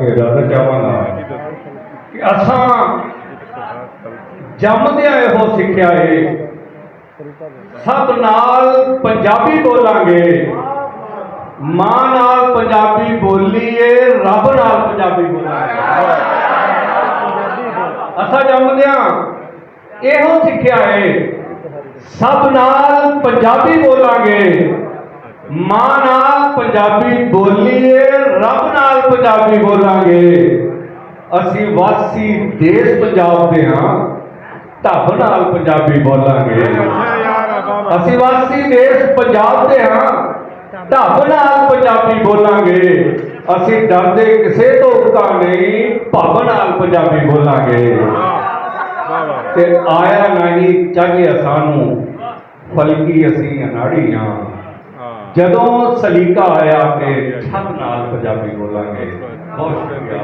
ਕਰਕੇ ਦੱਸਣਾ ਚਾਹਾਂਗਾ ਕਿ ਅਸਾਂ ਜੰਮਦਿਆਂ ਇਹੋ ਸਿੱਖਿਆ ਏ, ਸਭ ਨਾਲ ਪੰਜਾਬੀ ਬੋਲਾਂਗੇ, ਮਾਂ ਨਾਲ ਪੰਜਾਬੀ ਬੋਲੀਏ, ਰੱਬ ਨਾਲ ਪੰਜਾਬੀ ਬੋਲਾਂਗੇ। ਅਸਾਂ ਜੰਮਦਿਆਂ ਇਹੋ ਸਿੱਖਿਆ ਏ, ਸਭ ਨਾਲ ਪੰਜਾਬੀ ਬੋਲਾਂਗੇ, ਮਾਂ ਨਾਲ ਪੰਜਾਬੀ ਬੋਲੀਏ, ਰੱਬ ਨਾਲ ਪੰਜਾਬੀ ਬੋਲਾਂਗੇ। ਅਸੀਂ ਵਾਸੀ ਦੇਸ਼ ਪੰਜਾਬ ਦੇ ਹਾਂ, ਢੱਬ ਨਾਲ ਪੰਜਾਬੀ ਬੋਲਾਂਗੇ। ਅਸੀਂ ਵਾਸੀ ਦੇਸ਼ ਪੰਜਾਬ ਦੇ ਹਾਂ, ਢੱਬ ਨਾਲ ਪੰਜਾਬੀ ਬੋਲਾਂਗੇ। ਅਸੀਂ ਡਰਦੇ ਕਿਸੇ ਤੋਂ ਤਾਂ ਨਹੀਂ, ਭੱਬ ਨਾਲ ਪੰਜਾਬੀ ਬੋਲਾਂਗੇ। ਤੇ ਆਇਆ ਨਹੀਂ ਚਾਹੀਏ ਸਾਨੂੰ, ਫਲਕੀ ਅਸੀਂ ਅਨਾੜੀ ਹਾਂ। ਜਦੋਂ ਸਲੀਕਾ ਆਇਆ ਤੇ ਛੱਤ ਨਾਲ ਪੰਜਾਬੀ ਬੋਲਾਂਗੇ। ਬਹੁਤ ਸ਼ੁਕਰੀਆ।